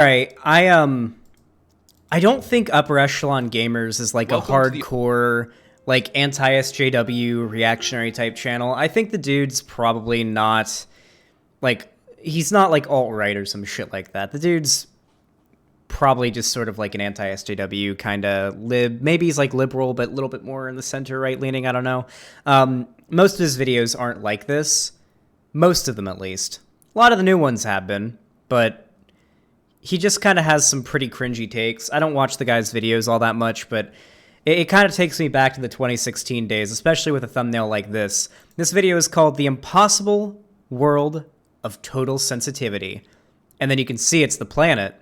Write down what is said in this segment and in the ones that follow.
All right, I don't think Upper Echelon Gamers is like Welcome a hardcore like anti-SJW reactionary type channel. I think the dude's probably not like he's not like alt-right or some shit like that. The dude's probably just sort of like an anti-SJW kind of lib. Maybe he's like liberal, but a little bit more in the center right leaning. I don't know. Most of his videos aren't like this. Most of them, at least. A lot of the new ones have been, but he just kind of has some pretty cringy takes. I don't watch the guy's videos all that much, but it kind of takes me back to the 2016 days, especially with a thumbnail like this. This video is called The Impossible World of Total Sensitivity. And then you can see it's the planet.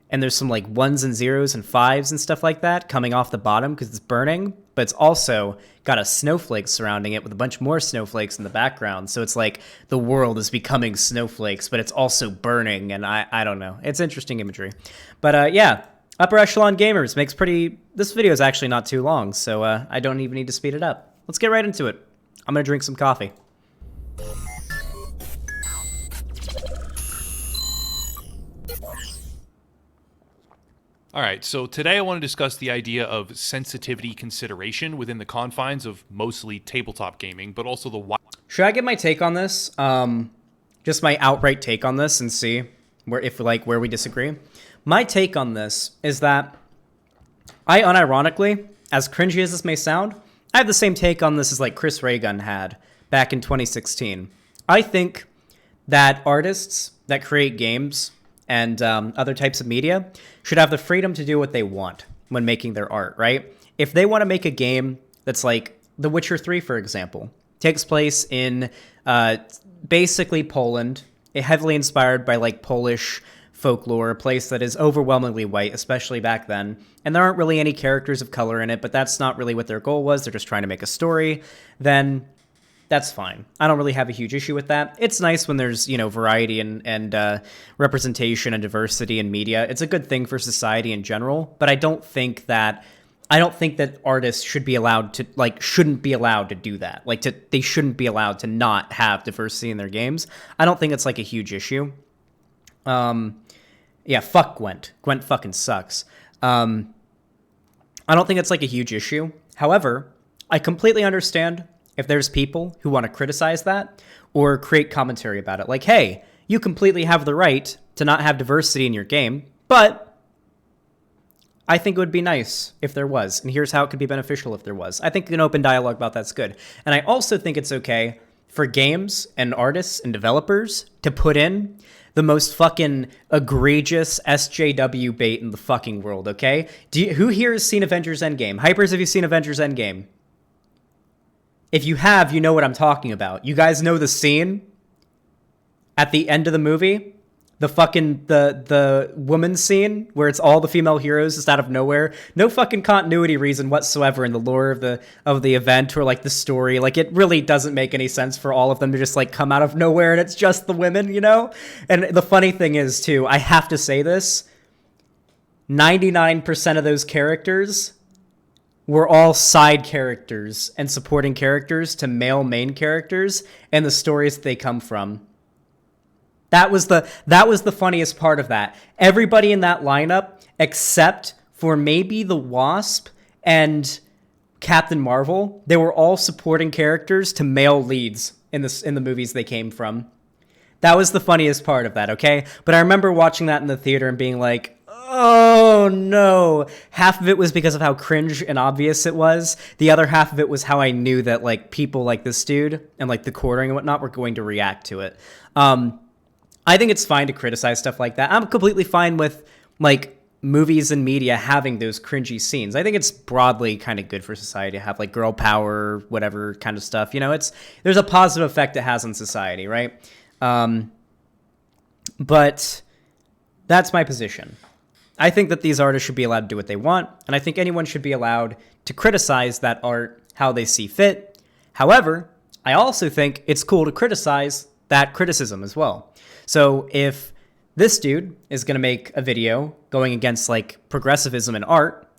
And there's some like 1s and 0s and 5s and stuff like that coming off the bottom because it's burning. But it's also got a snowflake surrounding it with a bunch more snowflakes in the background. So it's like the world is becoming snowflakes, but it's also burning. And I don't know. It's interesting imagery. But yeah, Upper Echelon Gamers makes pretty... This video is actually not too long, so I don't even need to speed it up. Let's get right into it. I'm going to drink some coffee. All right, so today I want to discuss the idea of sensitivity consideration within the confines of mostly tabletop gaming, but also the... Should I get my take on this? Just my outright take on this and see where we disagree. My take on this is that I unironically, as cringy as this may sound, I have the same take on this as like Chris Raygun had back in 2016. I think that artists that create games and other types of media should have the freedom to do what they want when making their art, right? If they want to make a game that's like The Witcher 3, for example, takes place in basically Poland, heavily inspired by like Polish folklore, a place that is overwhelmingly white, especially back then, and there aren't really any characters of color in it, but that's not really what their goal was. They're just trying to make a story. Then that's fine. I don't really have a huge issue with that. It's nice when there's, you know, variety and representation and diversity in media. It's a good thing for society in general, but I don't think that artists should be allowed to shouldn't be allowed to do that. They shouldn't be allowed to not have diversity in their games. I don't think it's like a huge issue. Yeah, fuck Gwent. Gwent fucking sucks. I don't think it's like a huge issue. However, I completely understand if there's people who want to criticize that or create commentary about it. Like, hey, you completely have the right to not have diversity in your game, but I think it would be nice if there was. And here's how it could be beneficial if there was. I think an open dialogue about that's good. And I also think it's okay for games and artists and developers to put in the most fucking egregious SJW bait in the fucking world, okay? Who here has seen Avengers Endgame? Hypers, have you seen Avengers Endgame? If you have, you know what I'm talking about. You guys know the scene at the end of the movie? The woman scene where it's all the female heroes just out of nowhere. No fucking continuity reason whatsoever in the lore of the event or like the story. Like it really doesn't make any sense for all of them to just like come out of nowhere and it's just the women, you know? And the funny thing is too, I have to say this, 99% of those characters were all side characters and supporting characters to male main characters and the stories that they come from. That was the funniest part of that. Everybody in that lineup, except for maybe the Wasp and Captain Marvel, they were all supporting characters to male leads in the movies they came from. That was the funniest part of that, okay? But I remember watching that in the theater and being like, oh no. Half of it was because of how cringe and obvious it was. The other half of it was how I knew that like people like this dude and like the quartering and whatnot were going to react to it. I think it's fine to criticize stuff like that. I'm completely fine with like movies and media having those cringy scenes. I think it's broadly kind of good for society to have like girl power, whatever kind of stuff. You know, there's a positive effect it has on society, right? But that's my position. I think that these artists should be allowed to do what they want, and I think anyone should be allowed to criticize that art how they see fit. However, I also think it's cool to criticize that criticism as well. So if this dude is going to make a video going against like progressivism in art,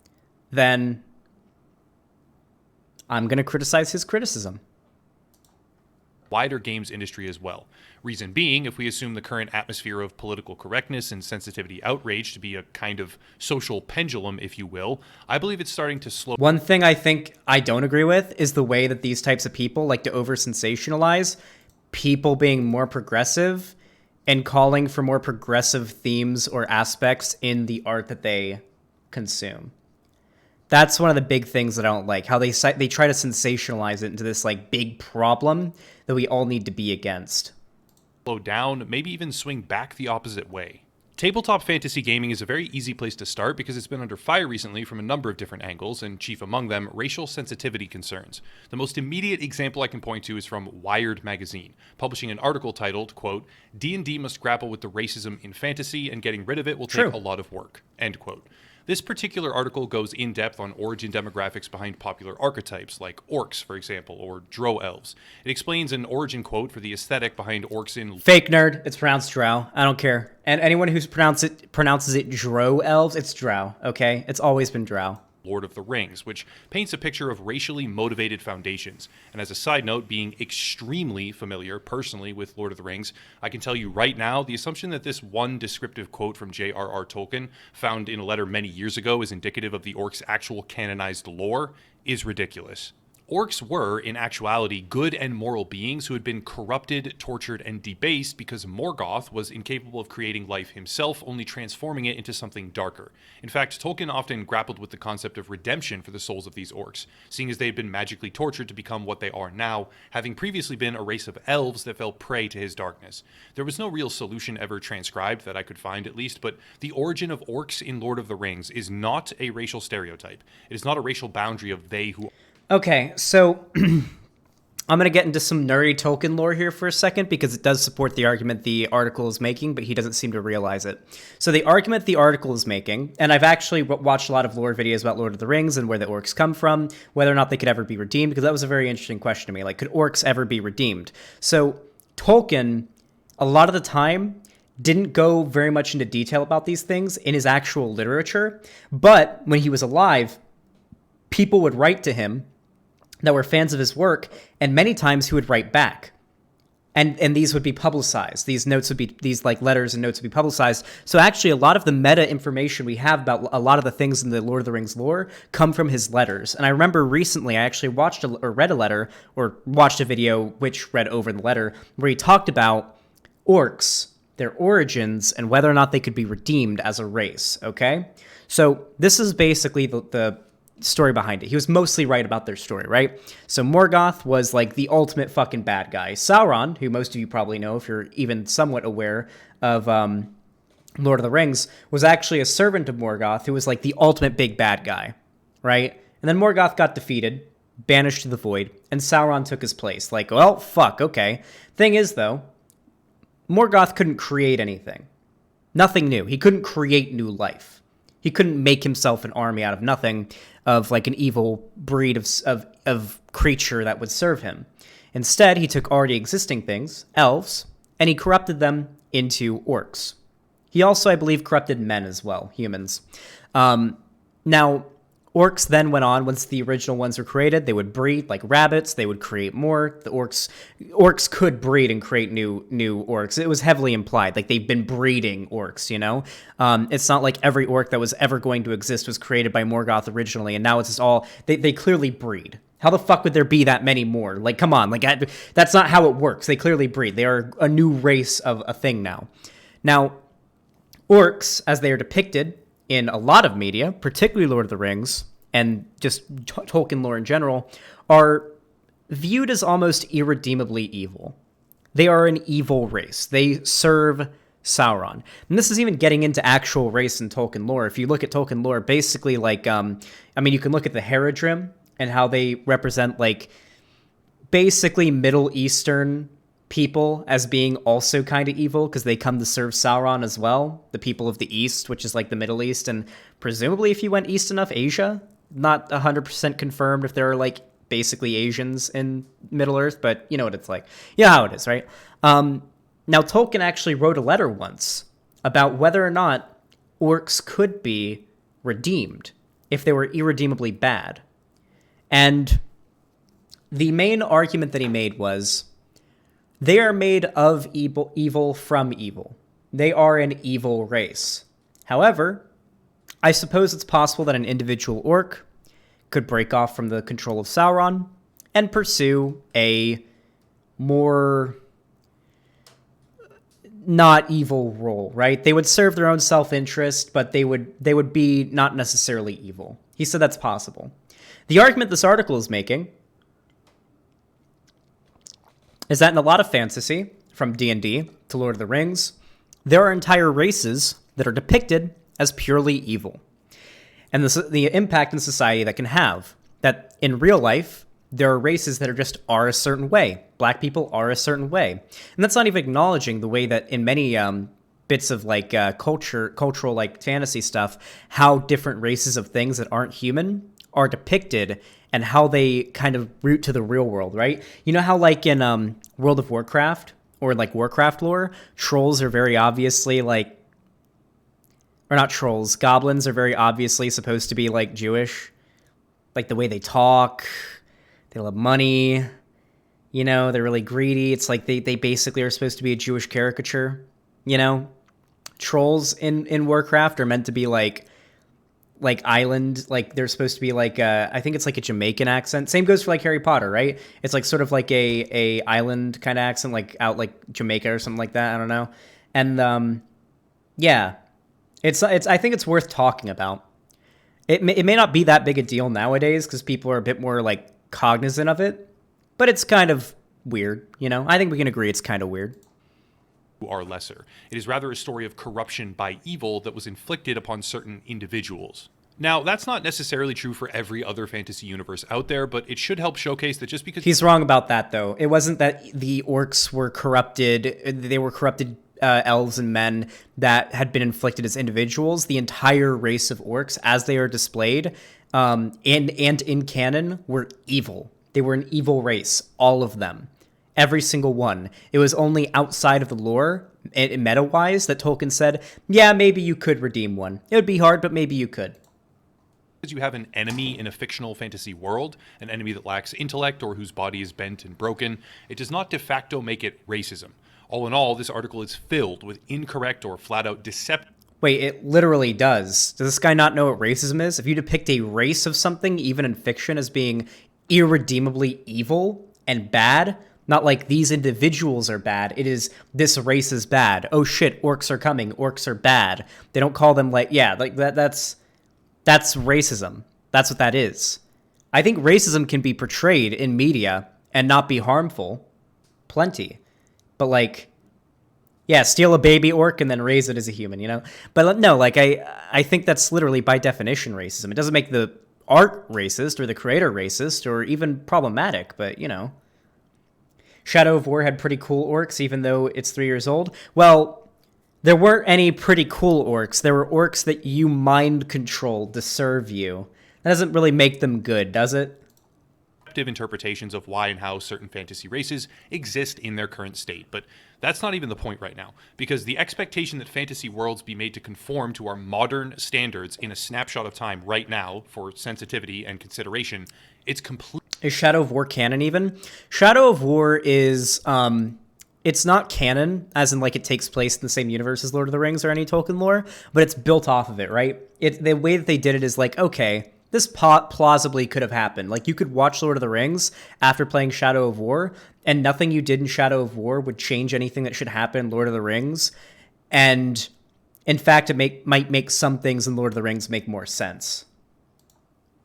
then I'm going to criticize his criticism. wider games industry as well. Reason being, if we assume the current atmosphere of political correctness and sensitivity outrage to be a kind of social pendulum, if you will, I believe it's starting to slow. One thing I think I don't agree with is the way that these types of people like to over-sensationalize people being more progressive and calling for more progressive themes or aspects in the art that they consume. That's one of the big things that I don't like, how they try to sensationalize it into this like big problem that we all need to be against. Slow down, maybe even swing back the opposite way. Tabletop fantasy gaming is a very easy place to start because it's been under fire recently from a number of different angles, and chief among them, racial sensitivity concerns. The most immediate example I can point to is from Wired magazine, publishing an article titled, quote, "D&D must grapple with the racism in fantasy, and getting rid of it will take a lot of work," end quote. This particular article goes in depth on origin demographics behind popular archetypes, like orcs, for example, or drow elves. It explains an origin quote for the aesthetic behind orcs in... Fake nerd. It's pronounced drow. I don't care. And anyone who pronounces it drow elves, it's drow, okay? It's always been drow. Lord of the Rings, which paints a picture of racially motivated foundations. And as a side note, being extremely familiar personally with Lord of the Rings, I can tell you right now, the assumption that this one descriptive quote from J.R.R. Tolkien, found in a letter many years ago, is indicative of the orcs' actual canonized lore is ridiculous. Orcs were, in actuality, good and moral beings who had been corrupted, tortured, and debased because Morgoth was incapable of creating life himself, only transforming it into something darker. In fact, Tolkien often grappled with the concept of redemption for the souls of these orcs, seeing as they had been magically tortured to become what they are now, having previously been a race of elves that fell prey to his darkness. There was no real solution ever transcribed, that I could find at least, but the origin of orcs in Lord of the Rings is not a racial stereotype. It is not a racial boundary of they who... Okay, so I'm going to get into some nerdy Tolkien lore here for a second because it does support the argument the article is making, but he doesn't seem to realize it. So the argument the article is making, and I've actually watched a lot of lore videos about Lord of the Rings and where the orcs come from, whether or not they could ever be redeemed, because that was a very interesting question to me. Like, could orcs ever be redeemed? So Tolkien, a lot of the time, didn't go very much into detail about these things in his actual literature, but when he was alive, people would write to him that were fans of his work, and many times he would write back. And these would be publicized. These notes would be, these like letters and notes would be publicized. So actually a lot of the meta information we have about a lot of the things in the Lord of the Rings lore come from his letters. And I remember recently I actually watched a video which read over the letter where he talked about orcs, their origins, and whether or not they could be redeemed as a race, okay? So this is basically the story behind it. He was mostly right about their story, right? So Morgoth was like the ultimate fucking bad guy. Sauron, who most of you probably know if you're even somewhat aware of Lord of the Rings, was actually a servant of Morgoth who was like the ultimate big bad guy, right? And then Morgoth got defeated, banished to the void, and Sauron took his place. Like, well, fuck, okay. Thing is, though, Morgoth couldn't create anything. Nothing new. He couldn't create new life. He couldn't make himself an army out of nothing, of like an evil breed of creature that would serve him. Instead, he took already existing things, elves, and he corrupted them into orcs. He also, I believe, corrupted men as well, humans. Now, orcs then went on, once the original ones were created, they would breed like rabbits, they would create more. The orcs could breed and create new orcs. It was heavily implied, like they've been breeding orcs, you know? It's not like every orc that was ever going to exist was created by Morgoth originally, and now it's just all, they clearly breed. How the fuck would there be that many more? Like, come on, like that's not how it works. They clearly breed. They are a new race of a thing now. Now, orcs, as they are depicted in a lot of media, particularly Lord of the Rings, and just Tolkien lore in general, are viewed as almost irredeemably evil. They are an evil race. They serve Sauron. And this is even getting into actual race in Tolkien lore. If you look at Tolkien lore, basically, like, you can look at the Haradrim and how they represent, like, basically Middle Eastern people as being also kind of evil because they come to serve Sauron as well. The people of the East, which is like the Middle East, and presumably if you went east enough, Asia. Not 100% confirmed if there are like basically Asians in Middle Earth, but you know what it's like. You know how it is, right? Now Tolkien actually wrote a letter once about whether or not orcs could be redeemed if they were irredeemably bad. And the main argument that he made was, They are made of evil from evil. They are an evil race. However, I suppose it's possible that an individual orc could break off from the control of Sauron and pursue a more not evil role, right? They would serve their own self-interest, but they would be not necessarily evil. He said that's possible. The argument this article is making is that in a lot of fantasy, from D&D to Lord of the Rings, there are entire races that are depicted as purely evil. And the impact in society that can have. That in real life, there are races that are a certain way. Black people are a certain way. And that's not even acknowledging the way that in many bits of like cultural like fantasy stuff, how different races of things that aren't human are depicted and how they kind of root to the real world, right? You know how like in World of Warcraft or like Warcraft lore, trolls are very obviously like, or not trolls, goblins are very obviously supposed to be like Jewish, like the way they talk, they love money, you know, they're really greedy. It's like they basically are supposed to be a Jewish caricature, you know? Trolls in Warcraft are meant to be like island, like they're supposed to be like I think it's like a Jamaican accent. Same goes for like Harry Potter, right? It's like sort of like a island kind of accent, like out like Jamaica or something like that. I don't know. And yeah, it's I think it's worth talking about. It may not be that big a deal nowadays because people are a bit more like cognizant of it, but it's kind of weird, you know? I think we can agree it's kind of weird. Are lesser. It is rather a story of corruption by evil that was inflicted upon certain individuals. Now, that's not necessarily true for every other fantasy universe out there, but it should help showcase that just because... He's wrong about that, though. It wasn't that the orcs were corrupted. They were corrupted elves and men that had been inflicted as individuals. The entire race of orcs, as they are displayed, and in canon, were evil. They were an evil race, all of them. Every single one. It was only outside of the lore, meta-wise, that Tolkien said, yeah, maybe you could redeem one. It would be hard, but maybe you could. Because you have an enemy in a fictional fantasy world, an enemy that lacks intellect or whose body is bent and broken, it does not de facto make it racism. All in all, this article is filled with incorrect or flat-out deceptive... Wait, it literally does. Does this guy not know what racism is? If you depict a race of something, even in fiction, as being irredeemably evil and bad... Not like these individuals are bad. It is this race is bad. Oh shit, orcs are coming. Orcs are bad. They don't call them like, yeah, like that's racism. That's what that is. I think racism can be portrayed in media and not be harmful. Plenty. But like, yeah, steal a baby orc and then raise it as a human, you know? But no, like I think that's literally by definition racism. It doesn't make the art racist or the creator racist or even problematic, but you know. Shadow of War had pretty cool orcs, even though it's 3 years old. Well, there weren't any pretty cool orcs. There were orcs that you mind controlled to serve you. That doesn't really make them good, does it? Interpretations of why and how certain fantasy races exist in their current state. But that's not even the point right now, because the expectation that fantasy worlds be made to conform to our modern standards in a snapshot of time right now for sensitivity and consideration, it's complete. Is Shadow of War canon even? Shadow of War is, it's not canon, as in like it takes place in the same universe as Lord of the Rings or any Tolkien lore, but it's built off of it, right? The way that they did it is like, okay, this plausibly could have happened. Like, you could watch Lord of the Rings after playing Shadow of War, and nothing you did in Shadow of War would change anything that should happen in Lord of the Rings. And, in fact, it might make some things in Lord of the Rings make more sense.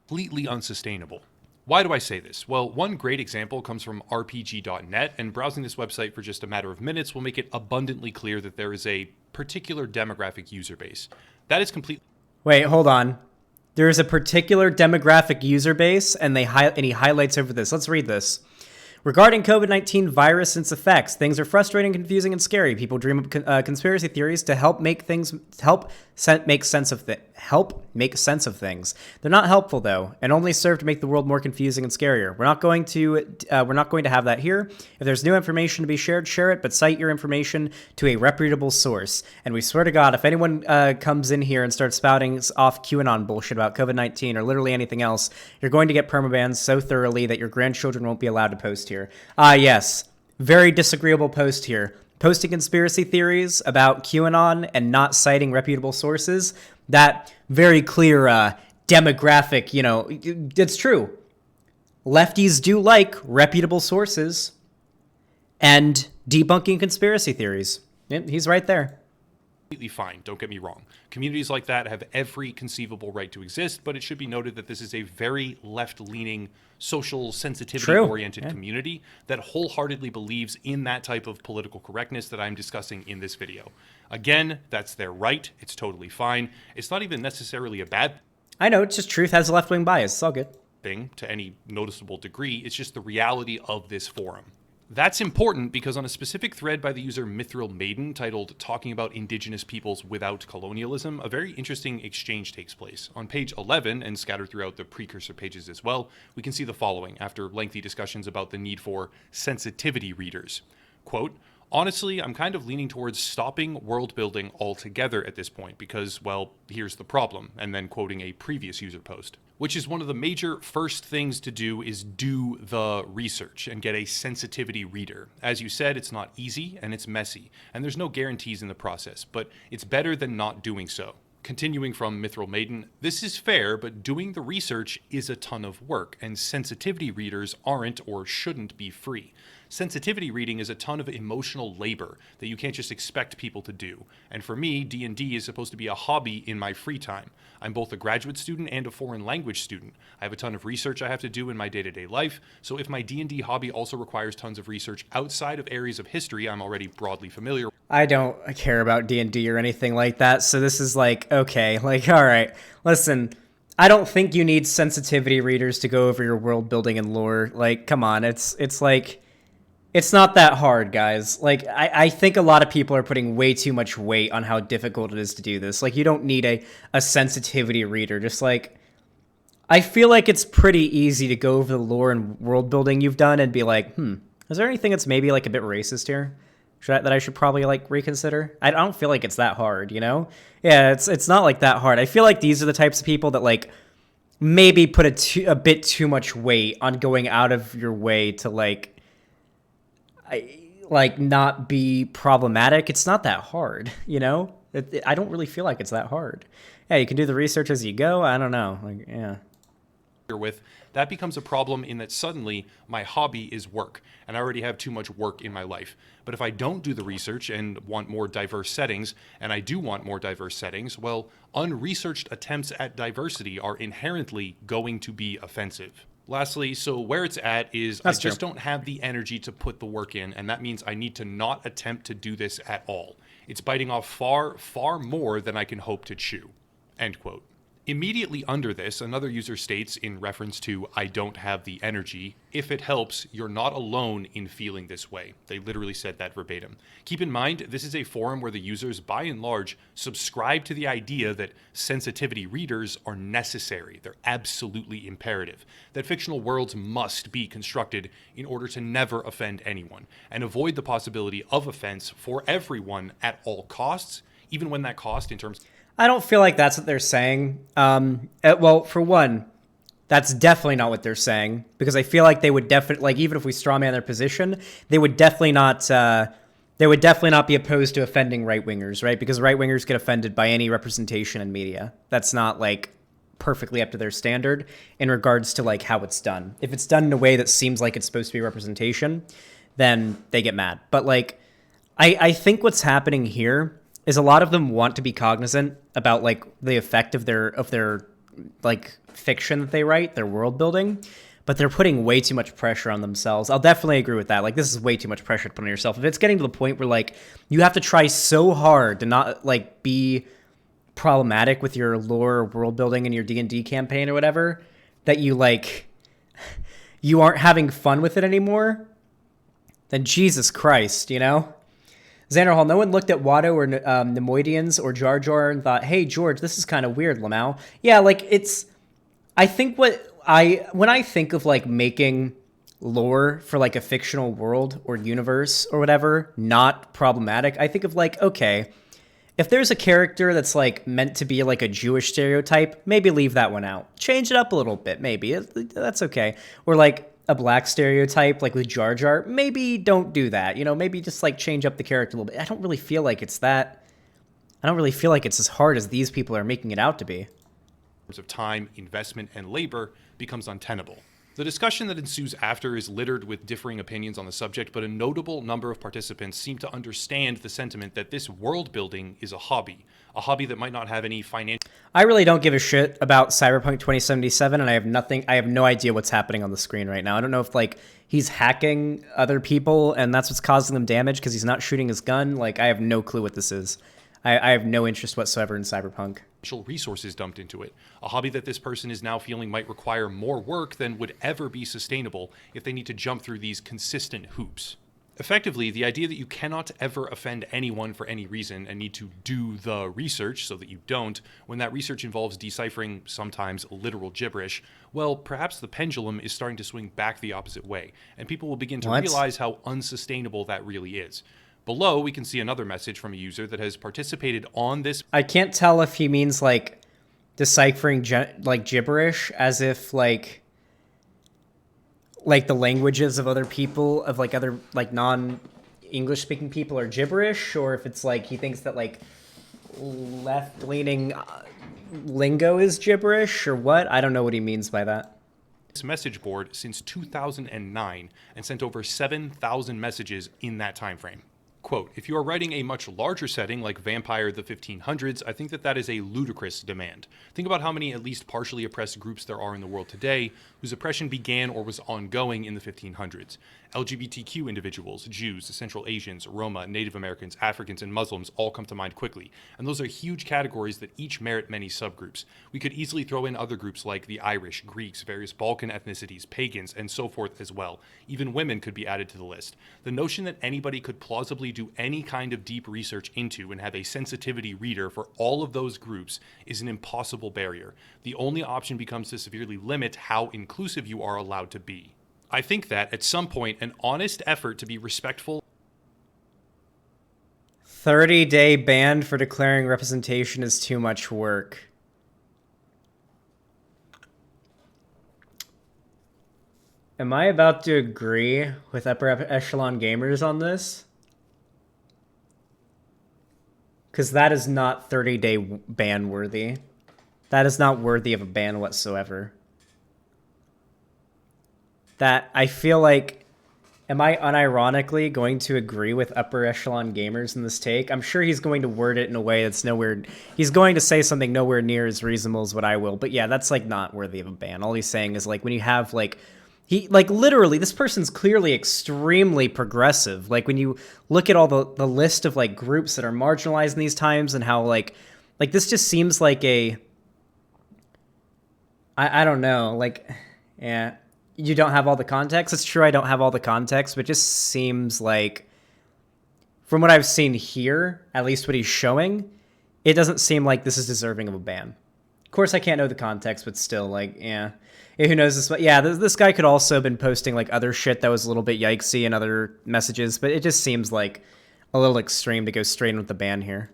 Completely unsustainable. Why do I say this? Well, one great example comes from RPG.net, and browsing this website for just a matter of minutes will make it abundantly clear that there is a particular demographic user base. That is completely... Wait, hold on. There is a particular demographic user base, and he highlights over this. Let's read this. Regarding COVID-19 virus and its effects, things are frustrating, confusing, and scary. People dream of conspiracy theories to help make sense of things. They're not helpful though, and only serve to make the world more confusing and scarier. We're not going to have that here. If there's new information to be shared, share it, but cite your information to a reputable source. And we swear to God, if anyone comes in here and starts spouting off QAnon bullshit about COVID-19 or literally anything else, you're going to get permabanned so thoroughly that your grandchildren won't be allowed to post here. Yes. very disagreeable post here. Posting conspiracy theories about QAnon and not citing reputable sources. That very clear demographic, it's true. Lefties do like reputable sources and debunking conspiracy theories. He's right there. Completely fine, don't get me wrong. Communities like that have every conceivable right to exist, but it should be noted that this is a very left-leaning, social sensitivity-oriented community that wholeheartedly believes in that type of political correctness that I'm discussing in this video. Again, that's their right. It's totally fine. It's not even necessarily a bad I know, it's just truth has a left-wing bias. It's all good. thing to any noticeable degree. It's just the reality of this forum. That's important because on a specific thread by the user Mithril Maiden titled Talking About Indigenous Peoples Without Colonialism, a very interesting exchange takes place. On page 11, and scattered throughout the precursor pages as well, we can see the following after lengthy discussions about the need for sensitivity readers. Quote, honestly, I'm kind of leaning towards stopping world building altogether at this point because, well, here's the problem, and then quoting a previous user post, which is one of the major first things to do is do the research and get a sensitivity reader. As you said, it's not easy and it's messy, and there's no guarantees in the process, but it's better than not doing so. Continuing from Mithril Maiden, this is fair, but doing the research is a ton of work, and sensitivity readers aren't or shouldn't be free. Sensitivity reading is a ton of emotional labor that you can't just expect people to do. And for me, D&D is supposed to be a hobby in my free time. I'm both a graduate student and a foreign language student. I have a ton of research I have to do in my day-to-day life, so if my D&D hobby also requires tons of research outside of areas of history I'm already broadly familiar with. I don't care about D&D or anything like that, so this is like, okay, like, all right, listen, I don't think you need sensitivity readers to go over your world building and lore. Like, come on, it's like, it's not that hard, guys. Like, I think a lot of people are putting way too much weight on how difficult it is to do this. Like, you don't need a sensitivity reader. Just like, I feel like it's pretty easy to go over the lore and world building you've done and be like, is there anything that's maybe like a bit racist here that I should probably like reconsider? I don't feel like it's that hard, you know? Yeah, it's not like that hard. I feel like these are the types of people that like maybe put a bit too much weight on going out of your way to like not be problematic. It's not that hard, you know? I don't really feel like it's that hard. Yeah, you can do the research as you go. I don't know. Like, yeah. With that becomes a problem in that suddenly my hobby is work and I already have too much work in my life. But if I don't do the research and want more diverse settings, and I do want more diverse settings, well, unresearched attempts at diversity are inherently going to be offensive. Lastly, so where it's at is I just don't have the energy to put the work in, and that means I need to not attempt to do this at all. It's biting off far, far more than I can hope to chew. End quote. Immediately under this, another user states in reference to I don't have the energy, if it helps, you're not alone in feeling this way. They literally said that verbatim. Keep in mind, this is a forum where the users, by and large, subscribe to the idea that sensitivity readers are necessary. They're absolutely imperative. That fictional worlds must be constructed in order to never offend anyone and avoid the possibility of offense for everyone at all costs, even when that cost in terms... I don't feel like that's what they're saying. Well, for one, that's definitely not what they're saying, because I feel like they would definitely, like, even if we strawman their position, they would definitely not be opposed to offending right-wingers, right? Because right-wingers get offended by any representation in media. That's not, like, perfectly up to their standard in regards to, like, how it's done. If it's done in a way that seems like it's supposed to be representation, then they get mad. But, like, I think what's happening here is a lot of them want to be cognizant about like the effect of their like fiction that they write, their world building, but they're putting way too much pressure on themselves. I'll definitely agree with that. Like, this is way too much pressure to put on yourself. If it's getting to the point where like you have to try so hard to not like be problematic with your lore or world building in your D&D campaign or whatever, that you like you aren't having fun with it anymore, then Jesus Christ, you know? Xander Hall, no one looked at Watto or Nemoidians or Jar Jar and thought, hey, George, this is kind of weird, Lamau. Yeah, like, I think when I think of, like, making lore for, like, a fictional world or universe or whatever not problematic, I think of, like, okay, if there's a character that's, like, meant to be, like, a Jewish stereotype, maybe leave that one out. Change it up a little bit, maybe. That's okay. Or, like, a black stereotype, like with Jar Jar, maybe don't do that. You know, maybe just like change up the character a little bit. I don't really feel like it's that. I don't really feel like it's as hard as these people are making it out to be. Of time, investment, and labor becomes untenable. The discussion that ensues after is littered with differing opinions on the subject, but a notable number of participants seem to understand the sentiment that this world building is a hobby that might not have any financial. I really don't give a shit about Cyberpunk 2077, and I have no idea what's happening on the screen right now. I don't know if like he's hacking other people and that's what's causing them damage because he's not shooting his gun. Like, I have no clue what this is. I have no interest whatsoever in Cyberpunk. Resources dumped into it. A hobby that this person is now feeling might require more work than would ever be sustainable if they need to jump through these consistent hoops. Effectively, the idea that you cannot ever offend anyone for any reason and need to do the research so that you don't, when that research involves deciphering sometimes literal gibberish, well, perhaps the pendulum is starting to swing back the opposite way, and people will begin to realize how unsustainable that really is. Below, we can see another message from a user that has participated on this. I can't tell if he means like deciphering like gibberish, as if like the languages of other people, of like other like non-English speaking people are gibberish, or if it's like he thinks that like left-leaning lingo is gibberish, or what. I don't know what he means by that. This message board since 2009 and sent over 7,000 messages in that time frame. Quote, if you are writing a much larger setting like Vampire the 1500s, I think that is a ludicrous demand. Think about how many at least partially oppressed groups there are in the world today whose oppression began or was ongoing in the 1500s. LGBTQ individuals, Jews, Central Asians, Roma, Native Americans, Africans, and Muslims all come to mind quickly, and those are huge categories that each merit many subgroups. We could easily throw in other groups like the Irish, Greeks, various Balkan ethnicities, pagans, and so forth as well. Even women could be added to the list. The notion that anybody could plausibly do any kind of deep research into and have a sensitivity reader for all of those groups is an impossible barrier. The only option becomes to severely limit how inclusive you are allowed to be. I think that, at some point, an honest effort to be respectful. 30-day ban for declaring representation is too much work. Am I about to agree with upper echelon gamers on this? Because that is not 30-day ban worthy. That is not worthy of a ban whatsoever. That I feel like, am I unironically going to agree with upper echelon gamers in this take? I'm sure he's going to word it in a way that's nowhere, he's going to say something nowhere near as reasonable as what I will. But yeah, that's like not worthy of a ban. All he's saying is like when you have like, he like literally, this person's clearly extremely progressive. Like when you look at all the list of like groups that are marginalized in these times and how like this just seems like a, I don't know, like, yeah. You don't have all the context. It's true I don't have all the context, but it just seems like, from what I've seen here, at least what he's showing, it doesn't seem like this is deserving of a ban. Of course, I can't know the context, but still, like, yeah. Who knows this? But yeah, this guy could also have been posting, like, other shit that was a little bit yikesy and other messages, but it just seems like a little extreme to go straight in with the ban here.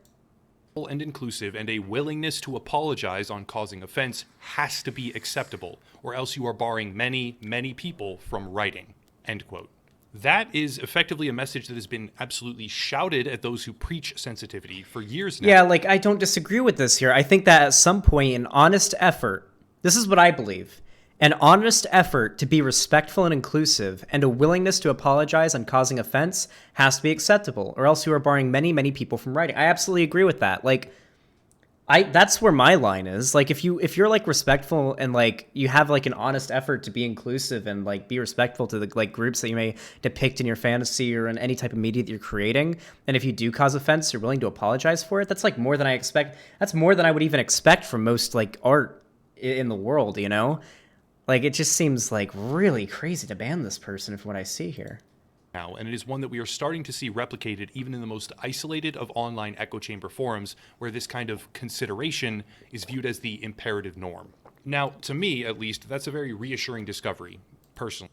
And inclusive, and a willingness to apologize on causing offense has to be acceptable, or else you are barring many, many people from writing. End quote. That is effectively a message that has been absolutely shouted at those who preach sensitivity for years now. Yeah, like, I don't disagree with this here. I think that at some point, an honest effort, this is what I believe, an honest effort to be respectful and inclusive and a willingness to apologize on causing offense has to be acceptable, or else you are barring many, many people from writing. I absolutely agree with that. Like, that's where my line is. Like, if you're like respectful and like you have like an honest effort to be inclusive and like be respectful to the like groups that you may depict in your fantasy or in any type of media that you're creating, and if you do cause offense, you're willing to apologize for it. That's like more than I expect. That's more than I would even expect from most like art in the world, you know? Like, it just seems like really crazy to ban this person from what I see here. Now, and it is one that we are starting to see replicated even in the most isolated of online echo chamber forums, where this kind of consideration is viewed as the imperative norm. Now, to me, at least, that's a very reassuring discovery, personally.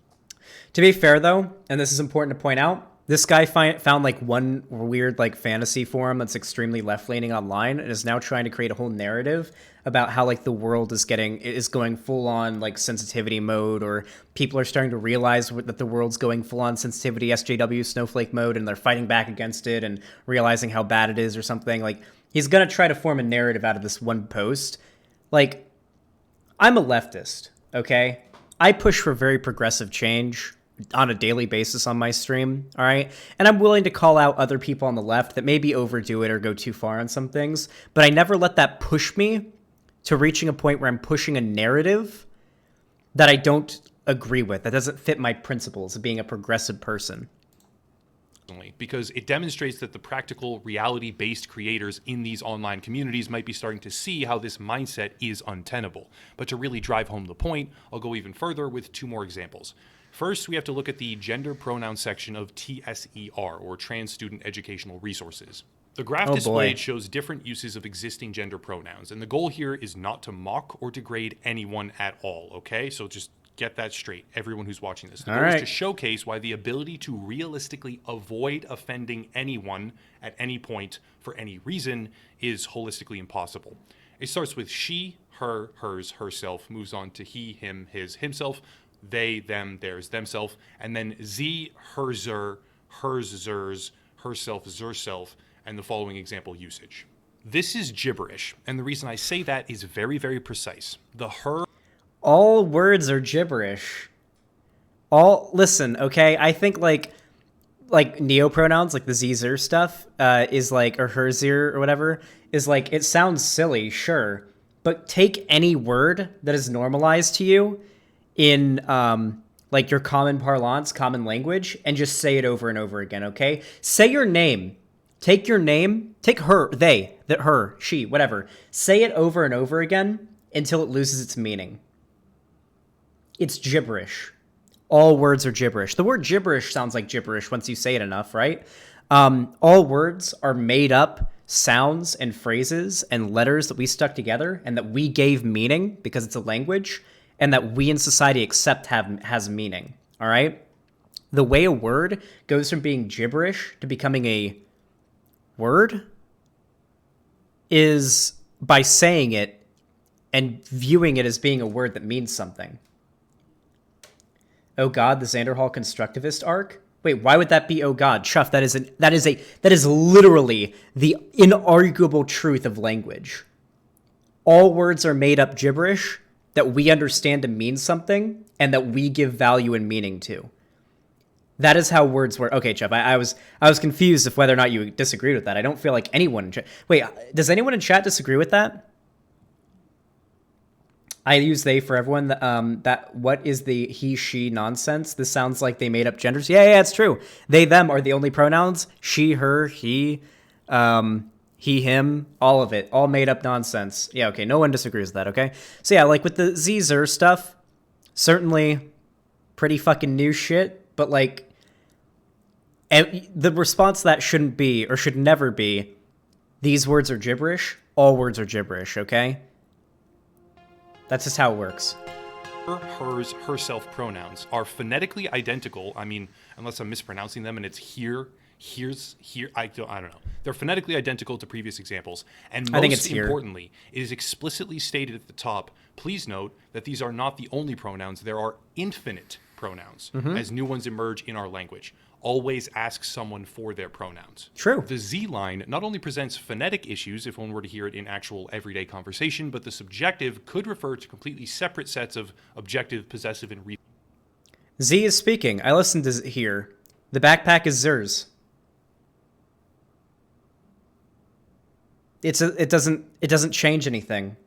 To be fair, though, and this is important to point out, This guy found like one weird like fantasy forum that's extremely left-leaning online and is now trying to create a whole narrative about how like the world is going full on like sensitivity mode, or people are starting to realize that the world's going full on sensitivity SJW snowflake mode and they're fighting back against it and realizing how bad it is or something. Like, he's going to try to form a narrative out of this one post. Like, I'm a leftist, okay? I push for very progressive change on a daily basis on my stream, all right? And I'm willing to call out other people on the left that maybe overdo it or go too far on some things, but I never let that push me to reaching a point where I'm pushing a narrative that I don't agree with, that doesn't fit my principles of being a progressive person. Because it demonstrates that the practical, reality-based creators in these online communities might be starting to see how this mindset is untenable. But to really drive home the point, I'll go even further with 2 more examples. First, we have to look at the gender pronoun section of TSER, or Trans Student Educational Resources. The graph displayed shows different uses of existing gender pronouns, and the goal here is not to mock or degrade anyone at all, okay? So just get that straight, everyone who's watching this. The goal is to showcase why the ability to realistically avoid offending anyone at any point for any reason is holistically impossible. It starts with she, her, hers, herself, moves on to he, him, his, himself, they, them, theirs, themself, and then z, her, zer, hers, zers, herself, zerself, and the following example usage. This is gibberish, and the reason I say that is very, very precise. The her... All words are gibberish. Listen, okay? I think like neopronouns, like the z-zer stuff, is like, or her-zer or whatever, is like, it sounds silly, sure, but take any word that is normalized to you in like your common parlance, common language, and just say it over and over again, okay? Say your name. Take your name, take her, they, that her, she, whatever. Say it over and over again until it loses its meaning. It's gibberish. All words are gibberish. The word gibberish sounds like gibberish once you say it enough, right? All words are made up sounds and phrases and letters that we stuck together and that we gave meaning because it's a language, and that we in society accept has meaning, all right? The way a word goes from being gibberish to becoming a word is by saying it and viewing it as being a word that means something. Oh God, the Xanderhall constructivist arc? Wait, why would that be oh God? Chuff, that is literally the inarguable truth of language. All words are made up gibberish that we understand to mean something and that we give value and meaning to. That is how words work. Okay, Chubb, I was confused of whether or not you disagreed with that. I don't feel like anyone... Wait, does anyone in chat disagree with that? I use they for everyone. That what is the he, she nonsense? This sounds like they made up genders. Yeah, it's true. They, them are the only pronouns. She, her, he, him, all of it. All made up nonsense. Yeah, okay, no one disagrees with that, okay? So yeah, like with the Z-zer stuff, certainly pretty fucking new shit, but like, the response to that shouldn't be, or should never be, these words are gibberish, all words are gibberish, okay? That's just how it works. Her, hers, herself pronouns are phonetically identical. I mean, unless I'm mispronouncing them and it's here, here's, here, I don't know. They're phonetically identical to previous examples. And most importantly, it is explicitly stated at the top, please note that these are not the only pronouns. There are infinite pronouns as new ones emerge in our language. Always ask someone for their pronouns. True. The Z line not only presents phonetic issues if one were to hear it in actual everyday conversation, but the subjective could refer to completely separate sets of objective, possessive, and Z is speaking. I listened to here. The backpack is Zers. It doesn't change anything.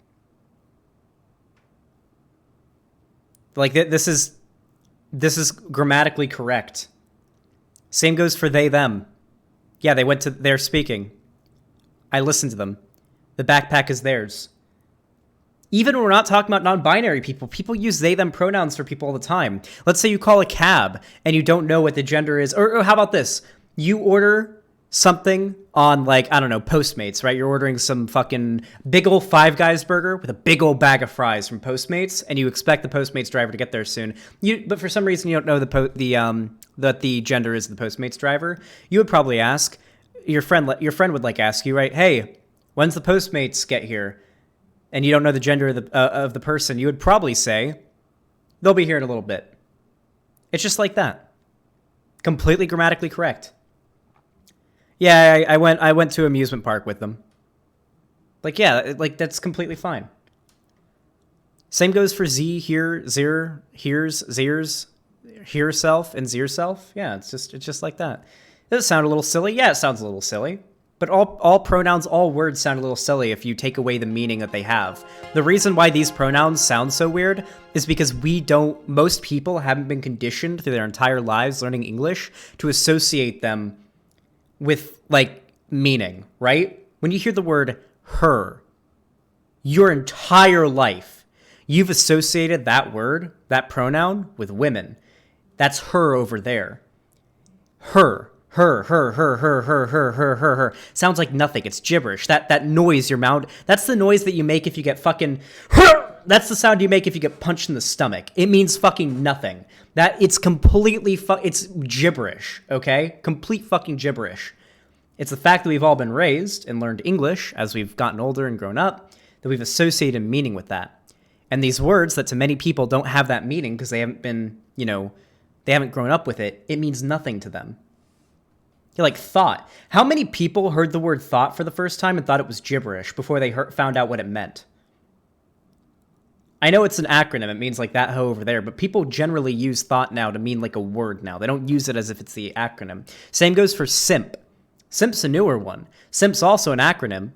Like this is grammatically correct. Same goes for they, them. Yeah, they're speaking. I listened to them. The backpack is theirs. Even when we're not talking about non-binary people use they, them pronouns for people all the time. Let's say you call a cab and you don't know what the gender is. Or how about this? You order something on, like, I don't know, Postmates, right? You're ordering some fucking big old Five Guys burger with a big old bag of fries from Postmates, and you expect the Postmates driver to get there soon. But for some reason you don't know that the gender is the Postmates driver. You would probably ask your friend would like ask you, right? Hey, when's the Postmates get here? And you don't know the gender of the person. You would probably say they'll be here in a little bit. It's just like that. Completely grammatically correct. Yeah, I went to amusement park with them. Like, yeah, like that's completely fine. Same goes for Z, here, zir, here's, zirs, here self, and zir self. Yeah, it's just like that. Does it sound a little silly? Yeah, it sounds a little silly. But all pronouns, all words sound a little silly if you take away the meaning that they have. The reason why these pronouns sound so weird is because most people haven't been conditioned through their entire lives learning English to associate them with, like, meaning, right? When you hear the word her, your entire life, you've associated that word, that pronoun, with women. That's her over there. Her. Her. Sounds like nothing. It's gibberish. That noise your mouth, that's the noise that you make if you get fucking... That's the sound you make if you get punched in the stomach. It means fucking nothing. It's completely it's gibberish, okay? Complete fucking gibberish. It's the fact that we've all been raised and learned English as we've gotten older and grown up, that we've associated meaning with that. And these words that to many people don't have that meaning because they haven't been, they haven't grown up with it, it means nothing to them. You're like, thought. How many people heard the word thought for the first time and thought it was gibberish before they found out what it meant? I know it's an acronym. It means like that hoe over there, but people generally use thought now to mean like a word now. They don't use it as if it's the acronym. Same goes for simp. Simp's a newer one. Simp's also an acronym.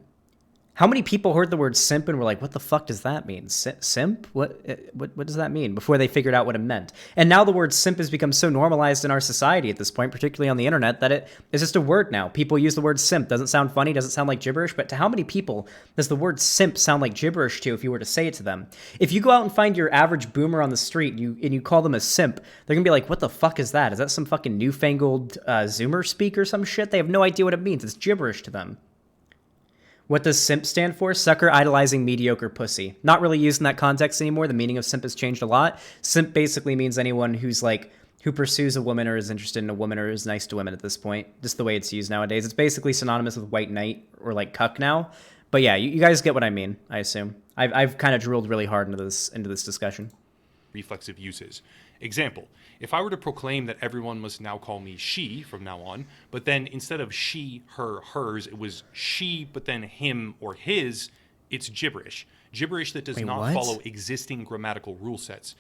How many people heard the word simp and were like, what the fuck does that mean? Simp? What does that mean? Before they figured out what it meant. And now the word simp has become so normalized in our society at this point, particularly on the internet, that it is just a word now. People use the word simp. Doesn't sound funny, doesn't sound like gibberish, but to how many people does the word simp sound like gibberish to if you were to say it to them? If you go out and find your average boomer on the street and you call them a simp, they're going to be like, what the fuck is that? Is that some fucking newfangled Zoomer speak or some shit? They have no idea what it means. It's gibberish to them. What does simp stand for? Sucker idolizing mediocre pussy. Not really used in that context anymore. The meaning of simp has changed a lot. Simp basically means anyone who pursues a woman or is interested in a woman or is nice to women at this point. Just the way it's used nowadays. It's basically synonymous with white knight or like cuck now. But yeah, you guys get what I mean, I assume. I've kind of drilled really hard into this discussion. Reflexive uses. Example, if I were to proclaim that everyone must now call me she from now on, but then instead of she, her, hers, it was she, but then him or his, it's gibberish. Gibberish that does not follow existing grammatical rule sets.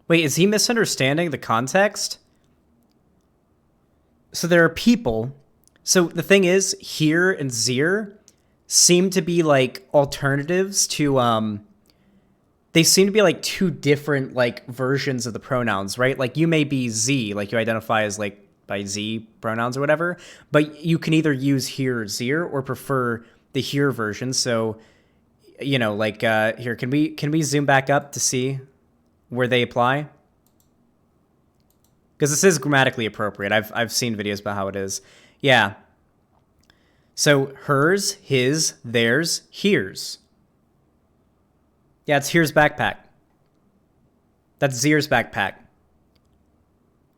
Wait, is he misunderstanding the context? So there are people... So the thing is, here and zir seem to be like alternatives to... They seem to be like two different like versions of the pronouns, right? Like you may be Z, like you identify as like by Z pronouns or whatever, but you can either use here or zir or prefer the here version. So, like here, can we zoom back up to see where they apply? Because this is grammatically appropriate. I've seen videos about how it is. Yeah. So hers, his, theirs, here's. Yeah, it's here's backpack. That's zir's backpack.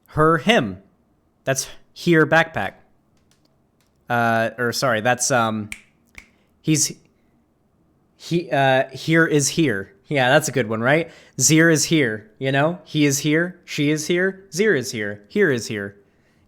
Her, him. That's here backpack. That's here is here. Yeah, that's a good one, right? Zir is here, He is here, she is here, zir is here is here.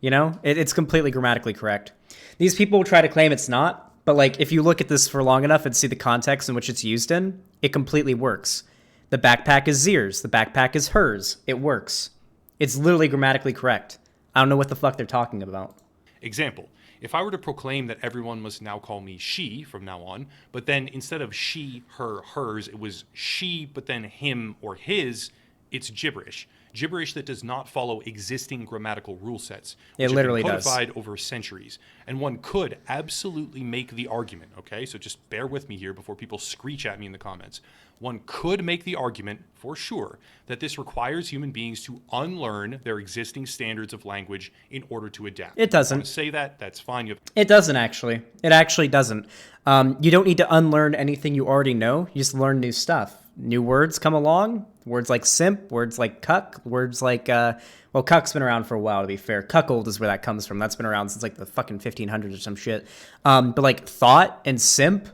It's completely grammatically correct. These people try to claim it's not. But like, if you look at this for long enough and see the context in which it's used in, it completely works. The backpack is zir's. The backpack is hers. It works. It's literally grammatically correct. I don't know what the fuck they're talking about. Example, if I were to proclaim that everyone must now call me she from now on, but then instead of she, her, hers, it was she, but then him or his, It's gibberish. Gibberish that does not follow existing grammatical rule sets, It which literally have been does. codified over centuries. And one could absolutely make the argument, okay? So just bear with me here before people screech at me in the comments. One could make the argument, for sure, that this requires human beings to unlearn their existing standards of language in order to adapt. It doesn't. If you want to say that, that's fine. It doesn't actually. It actually doesn't. You don't need to unlearn anything you already know. You just learn new stuff. New words come along. Words like simp, words like cuck, words like, well, cuck's been around for a while, to be fair. Cuckold is where that comes from. That's been around since like the fucking 1500s or some shit. But like thought and simp,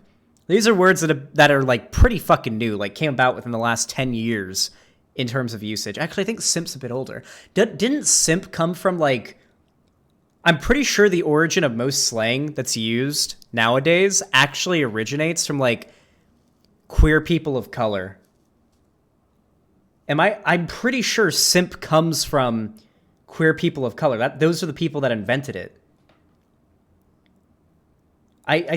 these are words that are like pretty fucking new, like came about within the last 10 years in terms of usage. Actually, I think simp's a bit older. Didn't simp come from like, I'm pretty sure the origin of most slang that's used nowadays actually originates from like queer people of color. I'm pretty sure simp comes from queer people of color. Those are the people that invented it. I'm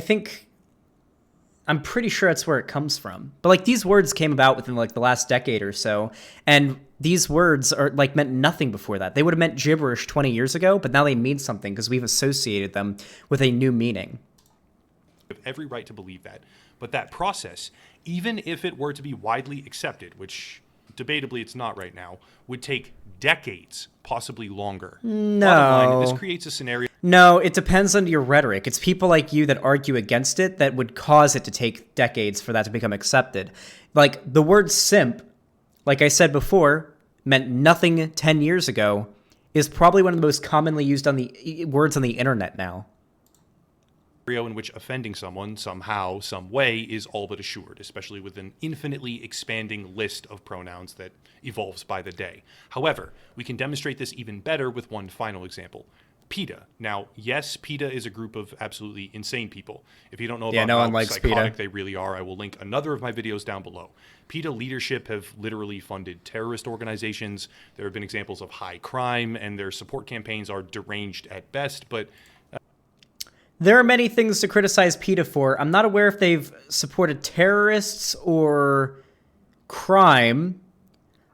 pretty sure that's where it comes from. But like these words came about within like the last decade or so, and these words are like meant nothing before that. They would have meant gibberish 20 years ago, but now they mean something because we've associated them with a new meaning. You have every right to believe that. But that process, even if it were to be widely accepted, which debatably it's not right now, would take decades, possibly longer. No. Bottom line, this creates a scenario. No, it depends on your rhetoric. It's people like you that argue against it that would cause it to take decades for that to become accepted. Like the word simp, like I said before, meant nothing 10 years ago, is probably one of the most commonly used words on the internet now. In which offending someone somehow, some way, is all but assured, especially with an infinitely expanding list of pronouns that evolves by the day. However, we can demonstrate this even better with one final example. PETA. Now, yes, PETA is a group of absolutely insane people. If you don't know about how psychotic they really are, I will link another of my videos down below. PETA leadership have literally funded terrorist organizations. There have been examples of high crime, and their support campaigns are deranged at best, but there are many things to criticize PETA for. I'm not aware if they've supported terrorists or crime.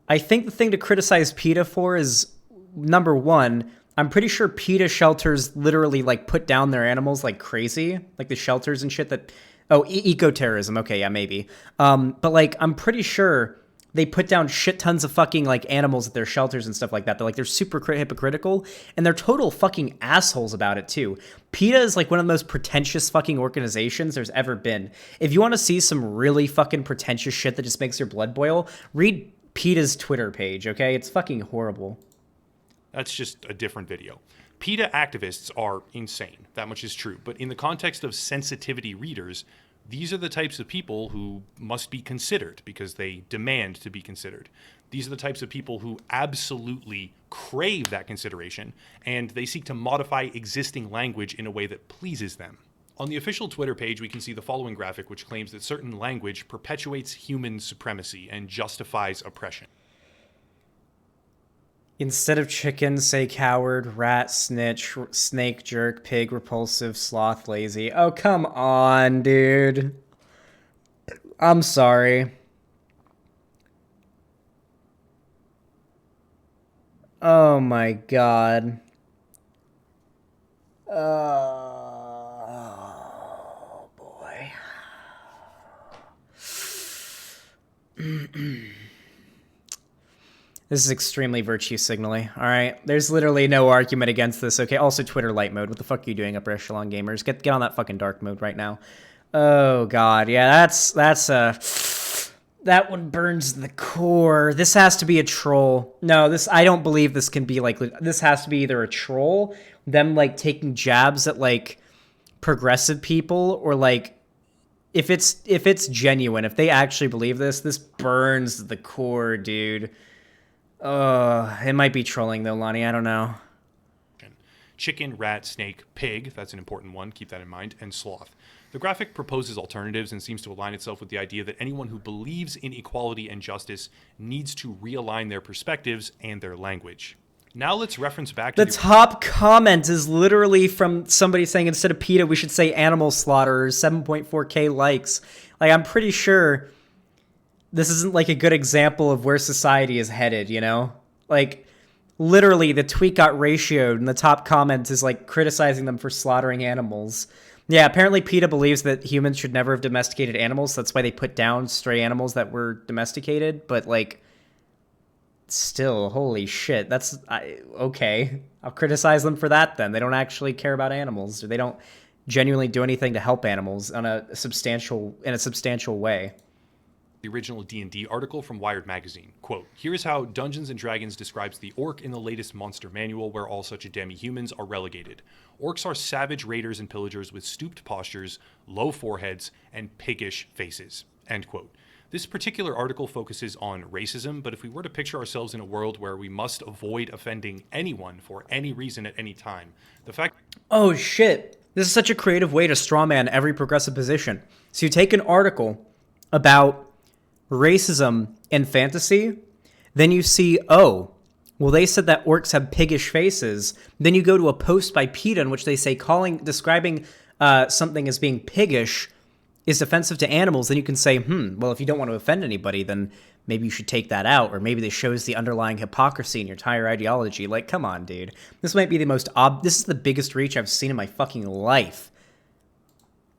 I think the thing to criticize PETA for is, number one, I'm pretty sure PETA shelters literally like put down their animals like crazy, like the shelters and shit that, eco-terrorism. Okay, yeah, maybe. But like, I'm pretty sure they put down shit tons of fucking like animals at their shelters and stuff like that. They're super hypocritical, and they're total fucking assholes about it too. PETA is like one of the most pretentious fucking organizations there's ever been. If you want to see some really fucking pretentious shit that just makes your blood boil, read PETA's Twitter page, okay? It's fucking horrible. That's just a different video. PETA activists are insane. That much is true. But in the context of sensitivity readers, these are the types of people who must be considered because they demand to be considered. These are the types of people who absolutely crave that consideration, and they seek to modify existing language in a way that pleases them. On the official Twitter page, we can see the following graphic, which claims that certain language perpetuates human supremacy and justifies oppression. Instead of chicken, say coward, rat, snitch, snake, jerk, pig, repulsive, sloth, lazy. Oh, come on, dude. I'm sorry. Oh my god. Oh, boy. This is extremely virtue signaling, all right? There's literally no argument against this, okay? Also, Twitter light mode. What the fuck are you doing, Upper Echelon Gamers? Get on that fucking dark mode right now. Oh, God. Yeah, that one burns the core. This has to be a troll. No, I don't believe this can be, like, this has to be either a troll, them, like, taking jabs at, like, progressive people, or, like, if it's genuine, if they actually believe this burns the core, dude. It might be trolling though, Lonnie. I don't know. Chicken, rat, snake, pig, that's an important one, keep that in mind, and sloth. The graphic proposes alternatives and seems to align itself with the idea that anyone who believes in equality and justice needs to realign their perspectives and their language. Now let's reference back to the top comment is literally from somebody saying instead of PETA, we should say animal slaughterers, 7.4K likes. Like, I'm pretty sure this isn't like a good example of where society is headed, you know? Like, literally, the tweet got ratioed, and the top comment is like criticizing them for slaughtering animals. Yeah, apparently PETA believes that humans should never have domesticated animals. So that's why they put down stray animals that were domesticated. But, like, still, holy shit. Okay. I'll criticize them for that then. They don't actually care about animals, or they don't genuinely do anything to help animals in a substantial way. The original D&D article from Wired magazine. Quote, "Here is how Dungeons & Dragons describes the orc in the latest monster manual where all such demi-humans are relegated. Orcs are savage raiders and pillagers with stooped postures, low foreheads, and piggish faces." End quote. This particular article focuses on racism, but if we were to picture ourselves in a world where we must avoid offending anyone for any reason at any time, the fact... Oh shit. This is such a creative way to strawman every progressive position. So you take an article about racism in fantasy, then you see, oh, well, they said that orcs have piggish faces. Then you go to a post by PETA in which they say describing something as being piggish is offensive to animals. Then you can say, well, if you don't want to offend anybody, then maybe you should take that out. Or maybe this shows the underlying hypocrisy in your entire ideology. Like, come on, dude. This might be this is the biggest reach I've seen in my fucking life.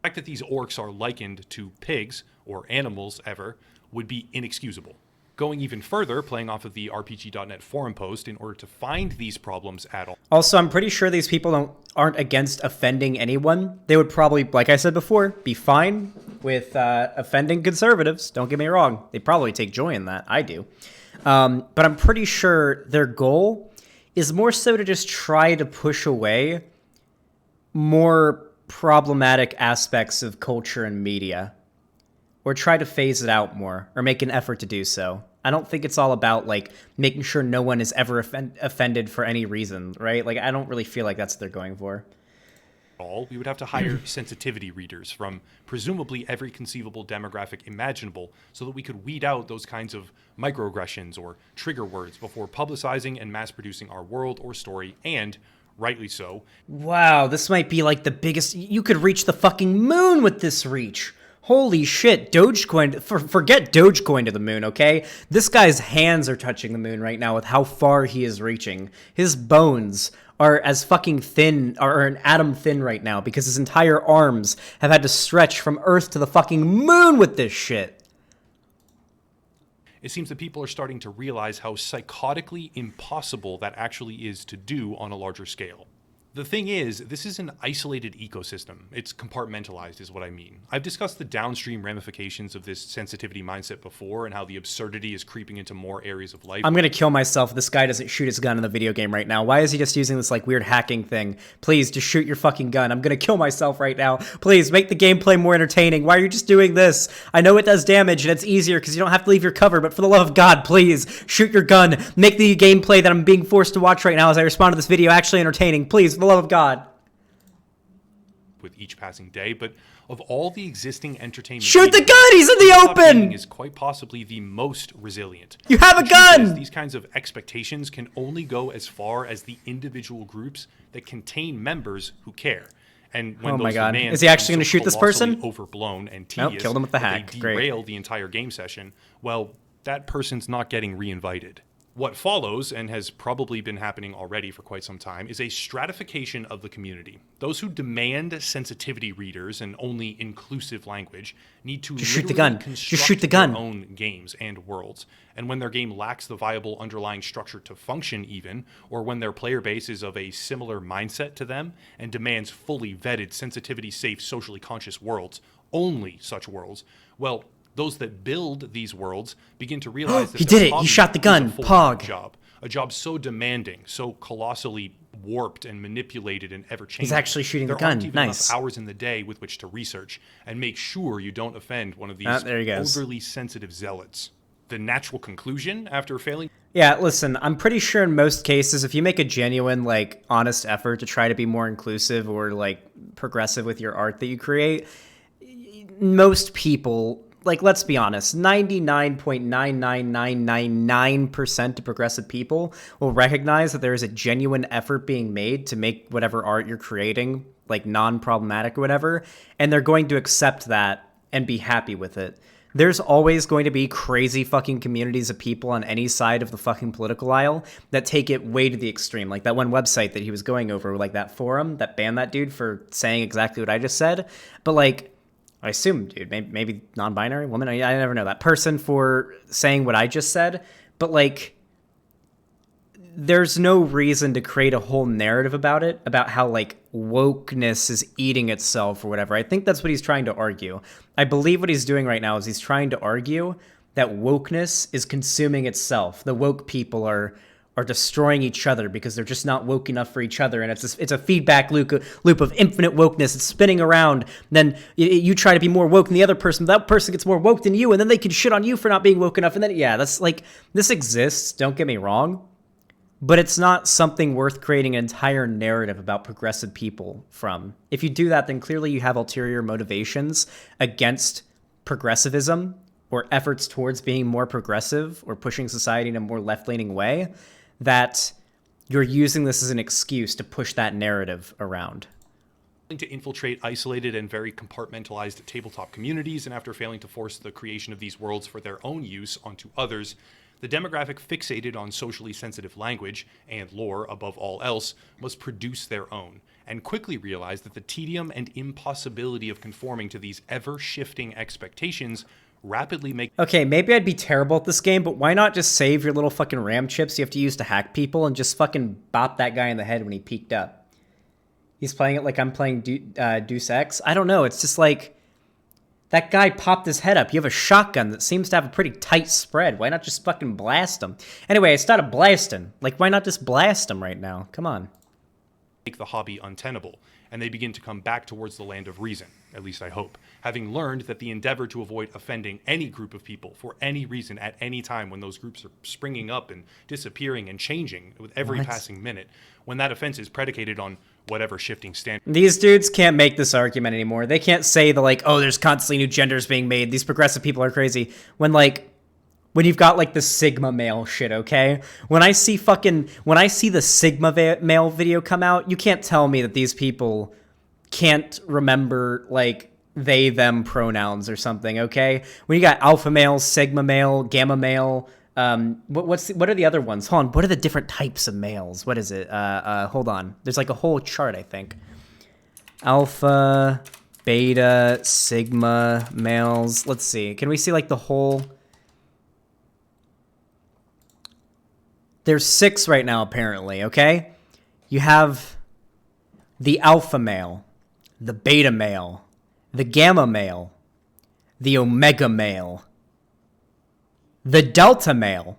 The fact that these orcs are likened to pigs, or animals ever, would be inexcusable. Going even further, playing off of the RPG.net forum post, in order to find these problems at all. Also, I'm pretty sure these people aren't against offending anyone. They would probably, like I said before, be fine with offending conservatives. Don't get me wrong. They probably take joy in that. I do. But I'm pretty sure their goal is more so to just try to push away more problematic aspects of culture and media. Or try to phase it out more, or make an effort to do so. I don't think it's all about, like, making sure no one is ever offended for any reason, right? Like, I don't really feel like that's what they're going for. We would have to hire sensitivity readers from presumably every conceivable demographic imaginable so that we could weed out those kinds of microaggressions or trigger words before publicizing and mass-producing our world or story, and, rightly so. Wow, this might be, like, the biggest... You could reach the fucking moon with this reach! Holy shit, Dogecoin, forget Dogecoin to the moon, okay? This guy's hands are touching the moon right now with how far he is reaching. His bones are as fucking thin, are an atom thin right now because his entire arms have had to stretch from Earth to the fucking moon with this shit. It seems that people are starting to realize how psychotically impossible that actually is to do on a larger scale. The thing is, this is an isolated ecosystem. It's compartmentalized is what I mean. I've discussed the downstream ramifications of this sensitivity mindset before and how the absurdity is creeping into more areas of life. I'm gonna kill myself if this guy doesn't shoot his gun in the video game right now. Why is he just using this like weird hacking thing? Please, just shoot your fucking gun. I'm gonna kill myself right now. Please, make the gameplay more entertaining. Why are you just doing this? I know it does damage and it's easier because you don't have to leave your cover, but for the love of God, please, shoot your gun. Make the gameplay that I'm being forced to watch right now as I respond to this video actually entertaining. Please, for the love of God. With each passing day, but of all the existing entertainment, shoot the gun! He's in the open! Is quite possibly the most resilient. You have a gun! These kinds of expectations can only go as far as the individual groups that contain members who care. And when oh my God, is he actually going to shoot this person? Overblown and tedious, nope, killed him with the hack. They derail the entire game session. Well, that person's not getting reinvited. What follows, and has probably been happening already for quite some time, is a stratification of the community. Those who demand sensitivity readers and only inclusive language need to just shoot the gun. Just shoot the gun. Their own games and worlds. And when their game lacks the viable underlying structure to function even, or when their player base is of a similar mindset to them and demands fully vetted, sensitivity-safe, socially conscious worlds, only such worlds, well, those that build these worlds begin to realize that he did it. He shot the gun. Pog. A job so demanding, so colossally warped and manipulated and ever-changing. He's actually shooting the gun. There aren't even enough hours in the day with which to research and make sure you don't offend one of these overly sensitive zealots. The natural conclusion after failing... Yeah, listen, I'm pretty sure in most cases, if you make a genuine, like, honest effort to try to be more inclusive or, like, progressive with your art that you create, most people... Like, let's be honest, 99.99999% of progressive people will recognize that there is a genuine effort being made to make whatever art you're creating, like, non-problematic or whatever, and they're going to accept that and be happy with it. there's always going to be crazy fucking communities of people on any side of the fucking political aisle that take it way to the extreme. Like that one website that he was going over, like that forum that banned that dude for saying exactly what I just said. But like, I assume, dude, maybe non-binary woman. I never know that person for saying what I just said. But like, there's no reason to create a whole narrative about it, about how like wokeness is eating itself or whatever. I think that's what he's trying to argue. I believe what he's doing right now is he's trying to argue that wokeness is consuming itself. The woke people are destroying each other because they're just not woke enough for each other, and it's a feedback loop of infinite wokeness. It's spinning around. Then you try to be more woke than the other person. That person gets more woke than you, and then they can shit on you for not being woke enough. And then that's like, this exists. Don't get me wrong. But it's not something worth creating an entire narrative about progressive people from. If you do that, then clearly you have ulterior motivations against progressivism or efforts towards being more progressive or pushing society in a more left-leaning way, that you're using this as an excuse to push that narrative around. To infiltrate isolated and very compartmentalized tabletop communities, and after failing to force the creation of these worlds for their own use onto others, the demographic fixated on socially sensitive language and lore above all else must produce their own, and quickly realize that the tedium and impossibility of conforming to these ever-shifting expectations rapidly make... Okay, maybe I'd be terrible at this game, but why not just save your little fucking RAM chips you have to use to hack people and just fucking bop that guy in the head when he peeked up? He's playing it like I'm playing Deus Ex. I don't know, it's just like... That guy popped his head up. You have a shotgun that seems to have a pretty tight spread. Why not just fucking blast him? Anyway, I started blasting. Like, why not just blast him right now? Come on. Make the hobby untenable, and they begin to come back towards the land of reason, at least I hope, having learned that the endeavor to avoid offending any group of people for any reason at any time when those groups are springing up and disappearing and changing with every passing minute, when that offense is predicated on whatever shifting standard. These dudes can't make this argument anymore. They can't say oh, there's constantly new genders being made. These progressive people are crazy. When you've got like the Sigma male shit, okay? When I see the Sigma male video come out, you can't tell me that these people can't remember like they, them pronouns or something, okay? When you got alpha male, sigma male, gamma male, what are the other ones? Hold on, what are the different types of males? What is it? Hold on. There's like a whole chart, I think. Alpha, beta, sigma males. Let's see. Can we see like the whole... There's 6 right now, apparently, okay? You have the alpha male, the beta male, the gamma male, the omega male, the delta male,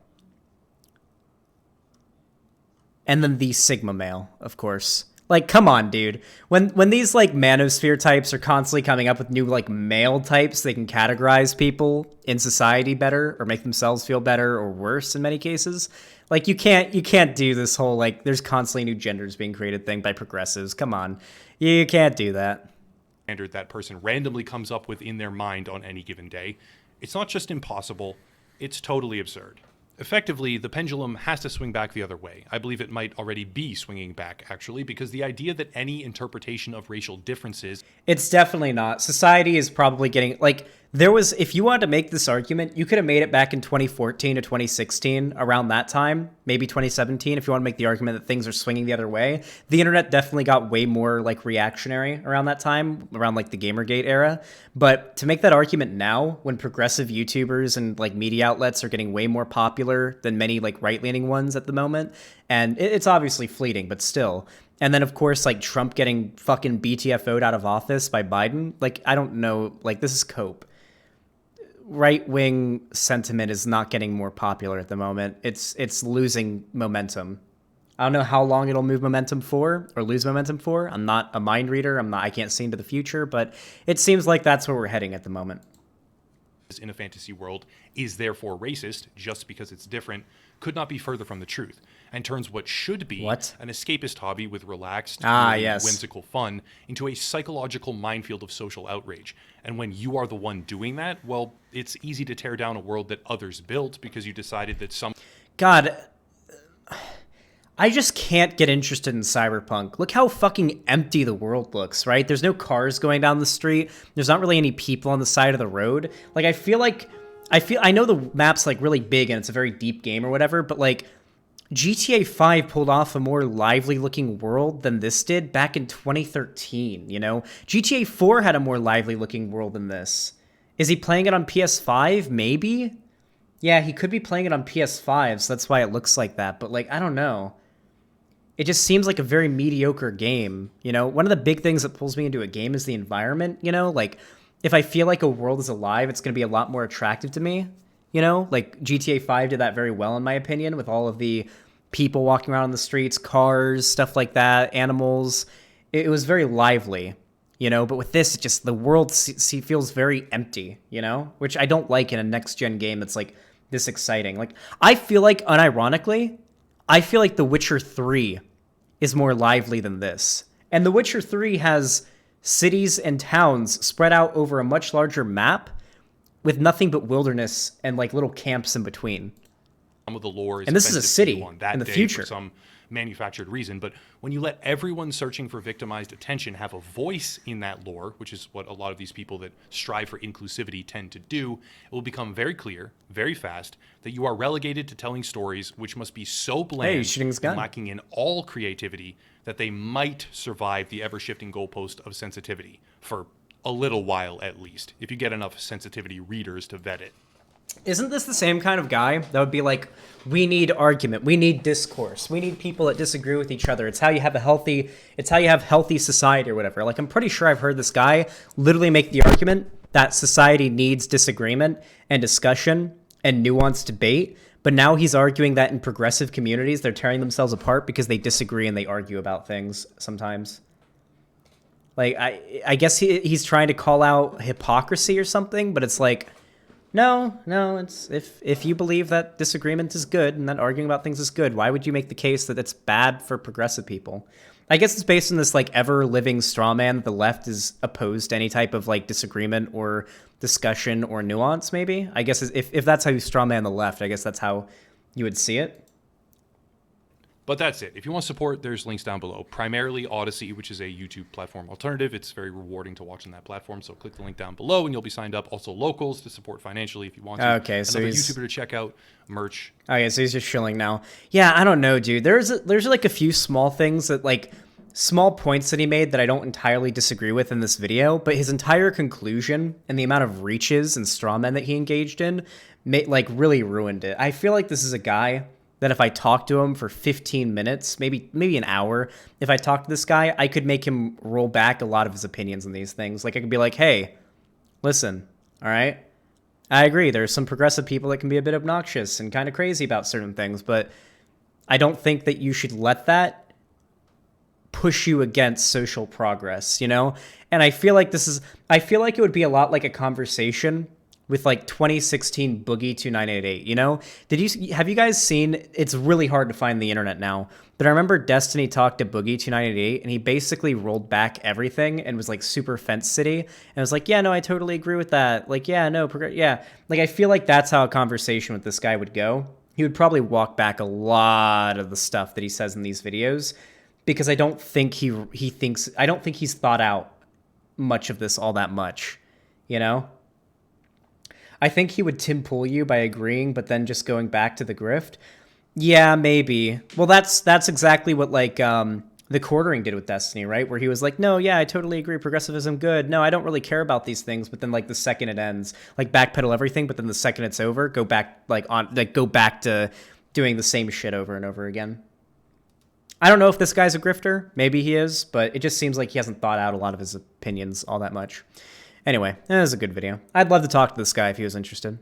and then the sigma male, of course. Like, come on, dude. When these, like, manosphere types are constantly coming up with new, like, male types, they can categorize people in society better or make themselves feel better or worse in many cases. Like, you can't do this whole, like, there's constantly new genders being created thing by progressives. Come on. You can't do that. Standard that person randomly comes up with in their mind on any given day. It's not just impossible, it's totally absurd. Effectively, the pendulum has to swing back the other way. I believe it might already be swinging back, actually, because the idea that any interpretation of racial differences... It's definitely not. Society is probably getting... Like, if you wanted to make this argument, you could have made it back in 2014 to 2016, around that time, maybe 2017, if you want to make the argument that things are swinging the other way. The internet definitely got way more, like, reactionary around that time, around, like, the Gamergate era. But to make that argument now, when progressive YouTubers and, like, media outlets are getting way more popular than many, like, right-leaning ones at the moment, and it's obviously fleeting, but still... And then, of course, like, Trump getting fucking BTFO'd out of office by Biden. Like, I don't know. Like, this is cope. Right-wing sentiment is not getting more popular at the moment. It's losing momentum. I don't know how long it'll move momentum for or lose momentum for. I'm not a mind reader. I can't see into the future, but it seems like that's where we're heading at the moment. In a fantasy world is therefore racist just because it's different could not be further from the truth, and turns what should be an escapist hobby with relaxed, whimsical fun into a psychological minefield of social outrage. And when you are the one doing that, well, it's easy to tear down a world that others built because you decided that some... God, I just can't get interested in Cyberpunk. Look how fucking empty the world looks, right? There's no cars going down the street. There's not really any people on the side of the road. Like, I know the map's like really big and it's a very deep game or whatever, but like GTA 5 pulled off a more lively looking world than this did back in 2013, you know? GTA 4 had a more lively looking world than this. Is he playing it on PS5? Maybe? Yeah, he could be playing it on PS5, so that's why it looks like that. But like, I don't know. It just seems like a very mediocre game, you know? One of the big things that pulls me into a game is the environment, you know? Like, if I feel like a world is alive, it's going to be a lot more attractive to me, you know? Like, GTA 5 did that very well, in my opinion, with all of the people walking around on the streets, cars, stuff like that, animals. It was very lively, you know? But with this, it just, the world feels very empty, you know? Which I don't like in a next-gen game that's, like, this exciting. Like, I feel like, unironically, I feel like The Witcher 3 is more lively than this. And The Witcher 3 has cities and towns spread out over a much larger map with nothing but wilderness and like little camps in between. Some of the lore is and this is a city on that in the day future. For some manufactured reason, but when you let everyone searching for victimized attention have a voice in that lore, which is what a lot of these people that strive for inclusivity tend to do, it will become very clear, very fast, that you are relegated to telling stories which must be so bland and lacking in all creativity that they might survive the ever-shifting goalpost of sensitivity for a little while at least, if you get enough sensitivity readers to vet it. Isn't this the same kind of guy that would be like, we need argument, we need discourse, we need people that disagree with each other. It's how you have healthy society or whatever. Like, I'm pretty sure I've heard this guy literally make the argument that society needs disagreement and discussion and nuanced debate. But now he's arguing that in progressive communities, they're tearing themselves apart because they disagree and they argue about things sometimes. Like, I guess he's trying to call out hypocrisy or something, but it's like, no, it's if you believe that disagreement is good and that arguing about things is good, why would you make the case that it's bad for progressive people? I guess it's based on this like ever-living straw man that the left is opposed to any type of like disagreement or discussion or nuance, maybe. I guess if that's how you straw man the left, I guess that's how you would see it. But that's it. If you want support, there's links down below. Primarily Odyssey, which is a YouTube platform alternative. It's very rewarding to watch on that platform, so click the link down below and you'll be signed up. Also Locals to support financially if you want to. Okay, so another YouTuber to check out, merch. Okay, so he's just shilling now. Yeah, I don't know, dude. There's like a few small things that like small points that he made that I don't entirely disagree with in this video, but his entire conclusion and the amount of reaches and strawmen that he engaged in like really ruined it. I feel like this is a guy that if I talk to him for 15 minutes, maybe an hour, if I talk to this guy, I could make him roll back a lot of his opinions on these things. Like, I could be like, hey, listen, all right? I agree, there's some progressive people that can be a bit obnoxious and kind of crazy about certain things, but I don't think that you should let that push you against social progress, you know? And I feel like it would be a lot like a conversation with like 2016 Boogie 2988, you know? Have you guys seen, it's really hard to find the internet now, but I remember Destiny talked to Boogie 2988 and he basically rolled back everything and was like super fence city and was like, yeah, no, I totally agree with that. Like, yeah, no, yeah. Like, I feel like that's how a conversation with this guy would go. He would probably walk back a lot of the stuff that he says in these videos because I don't think he's thought out much of this all that much, you know? I think he would Tim Pool you by agreeing, but then just going back to the grift. Yeah, maybe. Well, that's exactly what like the Quartering did with Destiny, right? Where he was like, no, yeah, I totally agree, progressivism good. No, I don't really care about these things. But then like the second it ends, like backpedal everything. But then the second it's over, go back to doing the same shit over and over again. I don't know if this guy's a grifter. Maybe he is, but it just seems like he hasn't thought out a lot of his opinions all that much. Anyway, that was a good video. I'd love to talk to this guy if he was interested.